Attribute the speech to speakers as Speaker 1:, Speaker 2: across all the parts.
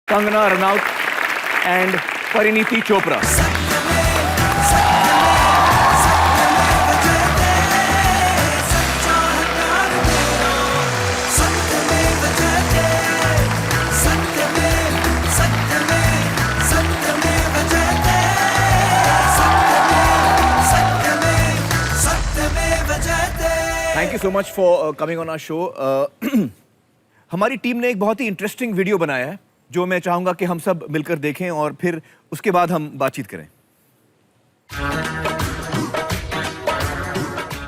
Speaker 1: Kangana Ranaut and Parineeti Chopra. Thank you so much for coming on our show. हमारी team ने एक बहुत ही interesting video बनाया है जो मैं चाहूंगा कि हम सब मिलकर देखें और फिर उसके बाद हम बातचीत करें।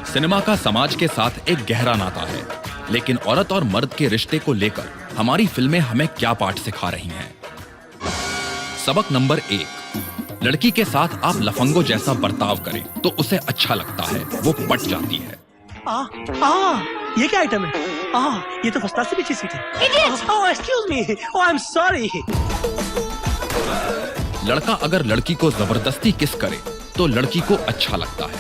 Speaker 2: सिनेमा का समाज के साथ एक गहरा नाता है, लेकिन औरत और मर्द के रिश्ते को लेकर हमारी फिल्में हमें क्या पाठ सिखा रही हैं? सबक नंबर 1, लड़की के साथ आप लफंगों जैसा बर्ताव करें तो उसे अच्छा लगता है, वो पट जाती है।
Speaker 3: ये क्या आइटम है? ये तो फर्स्ट क्लास से पीछे सीट है। Excuse me, I am sorry.
Speaker 2: लड़का अगर लड़की को जबरदस्ती किस करे तो लड़की को अच्छा लगता है।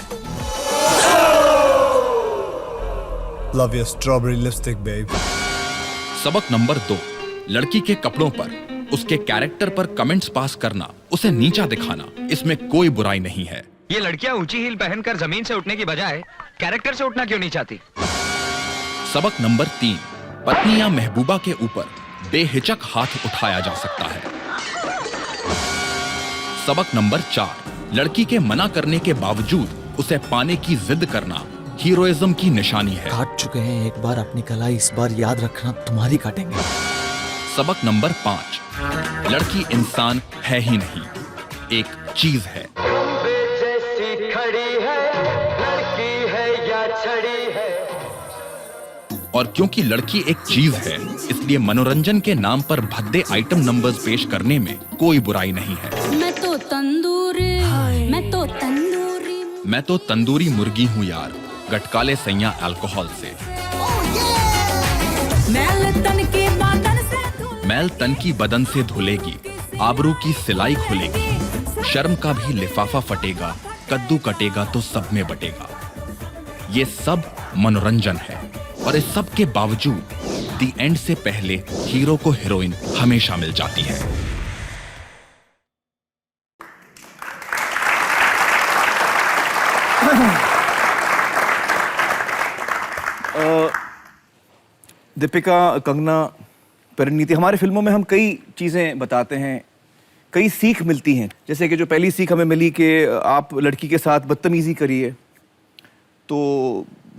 Speaker 4: Love your strawberry lipstick, babe.
Speaker 2: सबक नंबर 2, लड़की के कपड़ों पर, उसके कैरेक्टर पर कमेंट्स पास करना, उसे नीचा दिखाना, इसमें कोई बुराई नहीं है।
Speaker 5: ये लड़कियां ऊंची हील पहनकर जमीन से उठने की बजाय कैरेक्टर से उठना क्यों नहीं चाहती?
Speaker 2: सबक नंबर 3, पत्नी या महबूबा के ऊपर बेहिचक हाथ उठाया जा सकता है। सबक नंबर 4, लड़की के मना करने के बावजूद उसे पाने की जिद करना हीरोइज्म की निशानी है।
Speaker 6: काट चुके हैं एक बार अपनी कलाई, इस बार याद रखना तुम्हारी काटेंगे।
Speaker 2: सबक नंबर 5, लड़की इंसान है ही नहीं, एक चीज है। और क्योंकि लड़की एक चीज है, इसलिए मनोरंजन के नाम पर भद्दे आइटम नंबर्स पेश करने में कोई बुराई नहीं है।
Speaker 7: मैं तो तंदूरी
Speaker 2: मुर्गी हूँ यार, गटकाले सैया अल्कोहल से। मैल तन की बदन से धुलेगी, आबरू की सिलाई खुलेगी, शर्म का भी लिफाफा फटेगा, कद्दू कटेगा तो सब में बटेगा। ये सब मनोरंजन है और इस सब के बावजूद दी एंड से पहले हीरो को हीरोइन हमेशा मिल जाती है।
Speaker 1: दीपिका, कंगना, परिणीति, हमारे फिल्मों में हम कई चीजें बताते हैं, कई सीख मिलती हैं। जैसे कि जो पहली सीख हमें मिली कि आप लड़की के साथ बदतमीजी करिए तो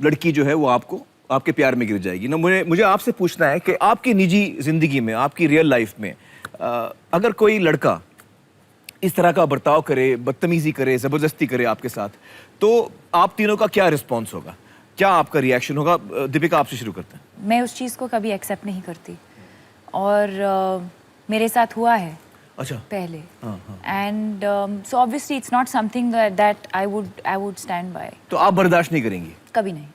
Speaker 1: लड़की जो है वो आपके प्यार में गिर जाएगी ना। मुझे आपसे पूछना है कि आपकी निजी जिंदगी में, आपकी रियल लाइफ में अगर कोई लड़का इस तरह का बर्ताव करे, बदतमीजी करे, जबरदस्ती करे आपके साथ, तो आप तीनों का क्या रिस्पॉन्स होगा, क्या आपका रिएक्शन होगा? दीपिका, आपसे शुरू करते हैं।
Speaker 8: मैं उस चीज़ को कभी एक्सेप्ट नहीं करती और मेरे साथ हुआ है।
Speaker 1: अच्छा।
Speaker 8: पहले and so obviously it's not something that I would stand by. तो आप बर्दाश्त नहीं करेंगी? कभी नहीं।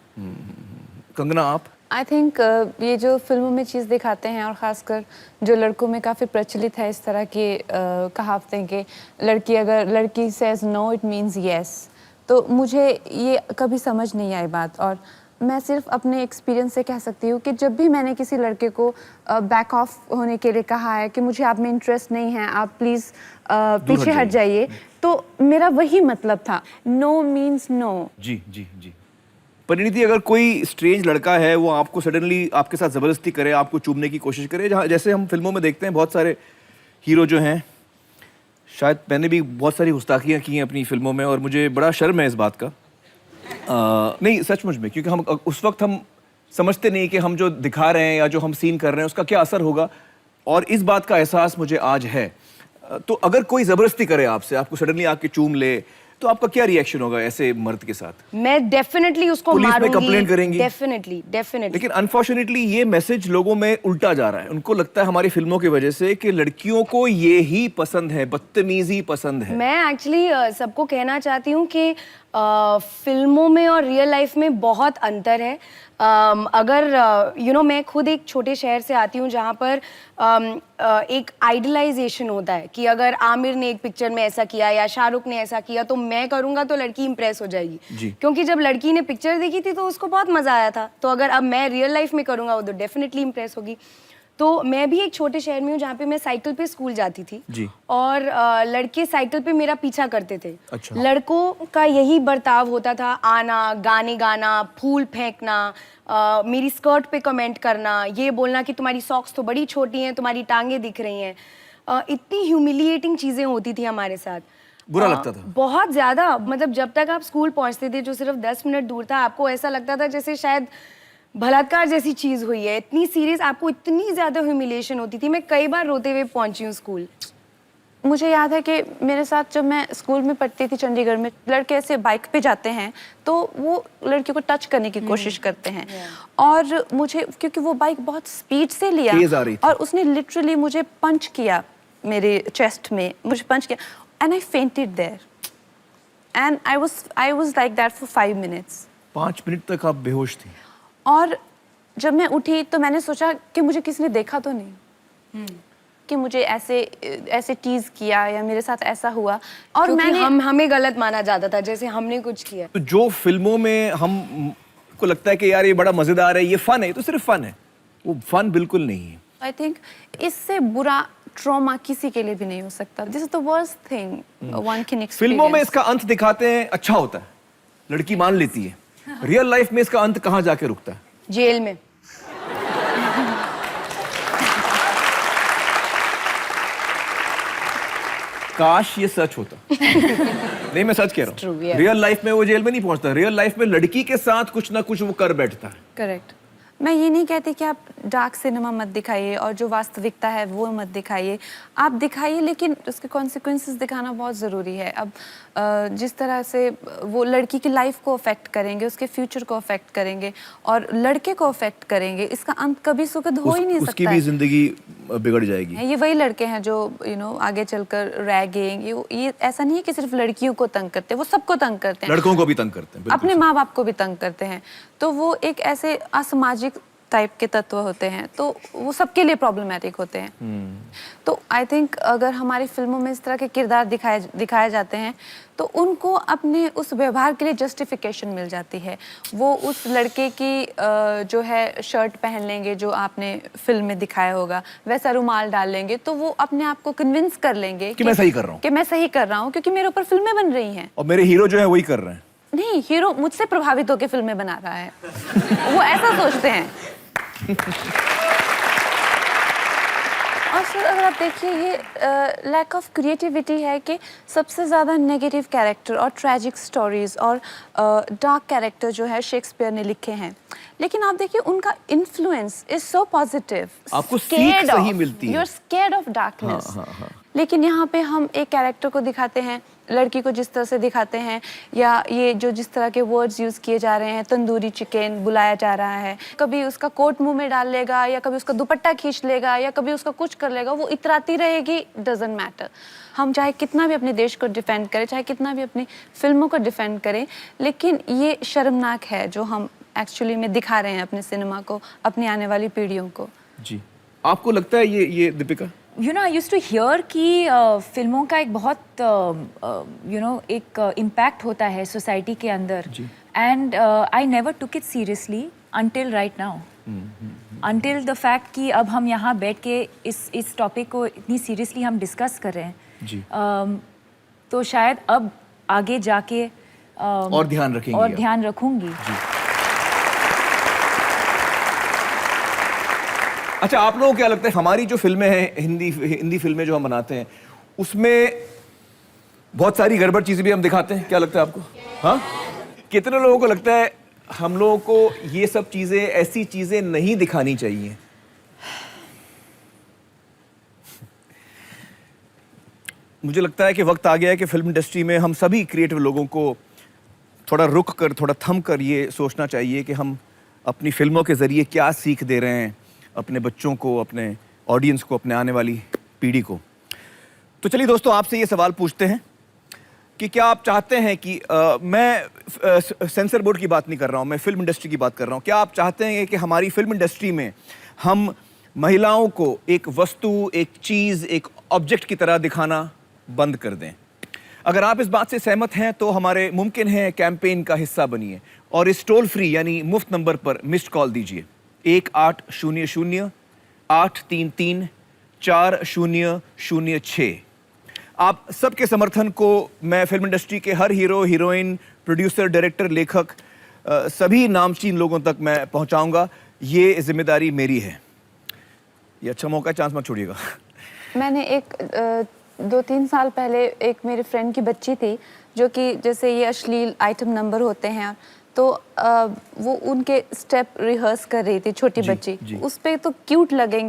Speaker 8: कंगना, आप?
Speaker 9: आई थिंक ये जो फिल्मों में चीज़ दिखाते हैं और ख़ासकर जो लड़कों में काफ़ी प्रचलित है इस तरह की कहावतें कि लड़की says no it means yes, तो मुझे ये कभी समझ नहीं आई बात। और मैं सिर्फ अपने एक्सपीरियंस से कह सकती हूँ कि जब भी मैंने किसी लड़के को बैक ऑफ होने के लिए कहा है कि मुझे आप में इंटरेस्ट नहीं है, आप प्लीज़ पीछे हट जाइए, तो मेरा वही मतलब था, नो मीन्स नो।
Speaker 1: जी जी जी। परिणीति, अगर कोई स्ट्रेंज लड़का है, वो आपको सडनली आपके साथ ज़बरदस्ती करे, आपको चूमने की कोशिश करे, जहाँ जैसे हम फिल्मों में देखते हैं बहुत सारे हीरो जो हैं, शायद मैंने भी बहुत सारी गुस्ताखियाँ की हैं अपनी फिल्मों में और मुझे बड़ा शर्म है इस बात का। नहीं, सचमुच में, क्योंकि हम उस वक्त हम समझते नहीं कि हम जो दिखा रहे हैं या जो हम सीन कर रहे हैं उसका क्या असर होगा, और इस बात का एहसास मुझे आज है। तो अगर कोई ज़बरदस्ती करे आपसे, आपको सडनली आके चूम ले, तो आपका क्या रिएक्शन होगा ऐसे मर्द के साथ?
Speaker 9: मैं डेफिनेटली उसको
Speaker 1: पुलिस
Speaker 9: मारूंगी,
Speaker 1: में कंप्लेंट करेंगी?
Speaker 9: डेफिनेटली।
Speaker 1: लेकिन अनफॉर्चुनेटली ये मैसेज लोगों में उल्टा जा रहा है। उनको लगता है हमारी फिल्मों की वजह से कि लड़कियों को ये ही पसंद है, बदतमीजी पसंद है।
Speaker 9: मैं एक्चुअली सबको कहना चाहती हूँ कि फिल्मों में और रियल लाइफ में बहुत अंतर है। अगर मैं खुद एक छोटे शहर से आती हूँ जहाँ पर एक आइडलाइजेशन होता है कि अगर आमिर ने एक पिक्चर में ऐसा किया या शाहरुख ने ऐसा किया तो मैं करूँगा तो लड़की इंप्रेस हो जाएगी, क्योंकि जब लड़की ने पिक्चर देखी थी तो उसको बहुत मजा आया था, तो अगर अब मैं रियल लाइफ में करूँगा वो तो डेफिनेटली इंप्रेस होगी।
Speaker 10: तो मैं भी एक छोटे शहर में हूँ जहाँ पे मैं साइकिल पे स्कूल जाती थी
Speaker 1: जी।
Speaker 10: और लड़के साइकिल पे मेरा पीछा करते थे।
Speaker 1: अच्छा।
Speaker 10: लड़कों का यही बर्ताव होता था, आना, गाने गाना, फूल फेंकना, मेरी स्कर्ट पे कमेंट करना, ये बोलना कि तुम्हारी सॉक्स तो बड़ी छोटी हैं, तुम्हारी टांगे दिख रही हैं। इतनी ह्यूमिलिएटिंग चीज़ें होती थी हमारे साथ।
Speaker 1: बुरा लगता था
Speaker 10: बहुत ज़्यादा। मतलब जब तक आप स्कूल पहुँचते थे, जो सिर्फ 10 मिनट दूर था, आपको ऐसा लगता था जैसे शायद बलात्कार जैसी चीज़ हुई है। इतनी सीरियस, आपको इतनी ज़्यादा ह्यूमिलिएशन होती थी। मैं कई बार रोते हुए पहुंची हूँ स्कूल।
Speaker 9: मुझे याद है कि मेरे साथ जब मैं स्कूल में पढ़ती थी चंडीगढ़ में, लड़के ऐसे बाइक पे जाते हैं तो वो लड़कियों को टच करने की कोशिश करते हैं, और मुझे, क्योंकि वो बाइक बहुत स्पीड से लिया
Speaker 1: तेज आ रही थी,
Speaker 9: और उसने लिटरली मुझे पंच किया मेरे चेस्ट में, मुझे पंच किया, and I fainted there, and I was like that for 5 minutes.
Speaker 1: 5 minute तक आप बेहोश थी।
Speaker 9: और जब मैं उठी तो मैंने सोचा कि मुझे किसी ने देखा तो नहीं, कि मुझे ऐसे टीज किया या मेरे साथ ऐसा हुआ, और मैंने
Speaker 10: हमें गलत माना जाता था, जैसे हमने कुछ किया।
Speaker 1: तो जो फिल्मों में हम को लगता है कि यार ये बड़ा मजेदार है, ये फन है, ये तो सिर्फ फन है, वो फन बिल्कुल नहीं है।
Speaker 9: आई थिंक इससे बुरा ट्रॉमा किसी के लिए भी नहीं हो सकता। This is the worst thing one can experience.
Speaker 1: फिल्मों में इसका अंत दिखाते हैं, अच्छा होता है, लड़की मान लेती है। रियल लाइफ में इसका अंत कहाँ जाके रुकता है?
Speaker 10: जेल में।
Speaker 1: काश ये सच होता। नहीं, मैं सच कह रहा हूँ।
Speaker 10: yeah.
Speaker 1: रियल लाइफ में वो जेल में नहीं पहुंचता, रियल लाइफ में लड़की के साथ कुछ ना कुछ वो कर बैठता है।
Speaker 9: करेक्ट। मैं ये नहीं कहती कि आप डार्क सिनेमा मत दिखाइए और जो वास्तविकता है वो मत दिखाइए, आप दिखाइए, लेकिन उसके कॉन्सिक्वेंसेस दिखाना बहुत ज़रूरी है। अब जिस तरह से वो लड़की की लाइफ को अफेक्ट करेंगे, उसके फ्यूचर को अफेक्ट करेंगे और लड़के को अफेक्ट करेंगे, इसका अंत कभी सुखद हो ही नहीं सकता।
Speaker 1: उसकी भी जिंदगी बिगड़ जाएगी।
Speaker 9: ये वही लड़के हैं जो आगे चलकर रैगिंग, ये ऐसा नहीं है कि सिर्फ लड़कियों को तंग करते हैं, वो सबको तंग करते हैं,
Speaker 1: लड़कों को भी तंग करते हैं,
Speaker 9: अपने माँ बाप को भी तंग करते हैं। तो वो एक ऐसे असामाजिक टाइप के तत्व होते हैं, तो वो सबके लिए प्रॉब्लमेटिक होते हैं। तो आई थिंक अगर हमारी फिल्मों में इस तरह के किरदार दिखाए जाते हैं तो उनको अपने उस व्यवहार के लिए जस्टिफिकेशन मिल जाती है। वो उस लड़के की जो है शर्ट पहन लेंगे जो आपने फिल्म में दिखाया होगा, वैसा रुमाल डाल लेंगे, तो वो अपने आप को कन्विंस कर लेंगे
Speaker 1: कि मैं सही कर रहा हूँ,
Speaker 9: कि मैं सही कर रहा हूँ, क्योंकि मेरे ऊपर फिल्में बन रही हैं
Speaker 1: और मेरे हीरो जो है वही कर रहे हैं।
Speaker 9: नहीं, हीरो मुझसे प्रभावित होकर फिल्में बना रहा है। वो ऐसा सोचते हैं। और सर अगर आप देखिए, ये लैक ऑफ क्रिएटिविटी है कि सबसे ज़्यादा नेगेटिव कैरेक्टर और ट्रैजिक स्टोरीज और डार्क कैरेक्टर जो है शेक्सपियर ने लिखे हैं, लेकिन आप देखिए उनका इन्फ्लुएंस इज सो पॉजिटिव।
Speaker 1: आपको सीख सही मिलती है।
Speaker 9: You are scared of darkness. लेकिन यहाँ पे हम एक कैरेक्टर को दिखाते हैं, लड़की को जिस तरह से दिखाते हैं, या ये जो जिस तरह के वर्ड्स यूज़ किए जा रहे हैं, तंदूरी चिकन बुलाया जा रहा है, कभी उसका कोट मुंह में डाल लेगा, या कभी उसका दुपट्टा खींच लेगा, या कभी उसका कुछ कर लेगा, वो इतराती रहेगी, डजंट मैटर। हम चाहे कितना भी अपने देश को डिफेंड करें, चाहे कितना भी अपनी फिल्मों को डिफेंड करें, लेकिन ये शर्मनाक है जो हम एक्चुअली में दिखा रहे हैं अपने सिनेमा को, अपनी आने वाली पीढ़ियों को।
Speaker 1: जी, आपको लगता है ये Deepika?
Speaker 8: I used to hear कि फिल्मों का एक बहुत एक इम्पैक्ट होता है सोसाइटी के अंदर, and I never took it seriously until right now, until the fact कि अब हम यहाँ बैठ के इस टॉपिक को इतनी सीरियसली हम डिस्कस कर रहे हैं
Speaker 1: जी।
Speaker 8: तो शायद अब आगे जाके
Speaker 1: और ध्यान रखेंगे,
Speaker 8: और ध्यान रखूंगी।
Speaker 1: अच्छा, आप लोगों को क्या लगता है, हमारी जो फिल्में हैं, हिंदी फिल्में जो हम बनाते हैं, उसमें बहुत सारी गड़बड़ चीजें भी हम दिखाते हैं, क्या लगता है आपको? हाँ, कितने लोगों को लगता है हम लोगों को ये सब चीजें, ऐसी चीजें नहीं दिखानी चाहिए? मुझे लगता है कि वक्त आ गया है कि फिल्म इंडस्ट्री में हम सभी क्रिएटिव लोगों को थोड़ा रुक कर, थोड़ा थम कर ये सोचना चाहिए कि हम अपनी फिल्मों के जरिए क्या सीख दे रहे हैं अपने बच्चों को, अपने ऑडियंस को, अपने आने वाली पीढ़ी को। तो चलिए दोस्तों, आपसे ये सवाल पूछते हैं कि क्या आप चाहते हैं कि मैं सेंसर बोर्ड की बात नहीं कर रहा हूँ, मैं फिल्म इंडस्ट्री की बात कर रहा हूँ, क्या आप चाहते हैं कि हमारी फिल्म इंडस्ट्री में हम महिलाओं को एक वस्तु, एक चीज़, एक ऑब्जेक्ट की तरह दिखाना बंद कर दें? अगर आप इस बात से सहमत हैं तो हमारे मुमकिन है कैंपेन का हिस्सा बनिए और इस टोल फ्री यानी मुफ्त नंबर पर मिस्ड कॉल दीजिए 1800 833-4006। आप सबके समर्थन को मैं फिल्म इंडस्ट्री के हर हीरो, हीरोइन, प्रोड्यूसर, डायरेक्टर, लेखक सभी नामचीन लोगों तक मैं पहुंचाऊंगा। ये जिम्मेदारी मेरी है। ये अच्छा मौका, चांस मत छोड़िएगा।
Speaker 9: मैंने एक 2-3 साल पहले एक मेरे फ्रेंड की बच्ची थी जो कि जैसे ये अश्लील आइटम नंबर होते हैं तो वो उनके स्टेप रिहर्स कर रही थी, छोटी बच्ची। उस पे तो क्यूट लगेंगे।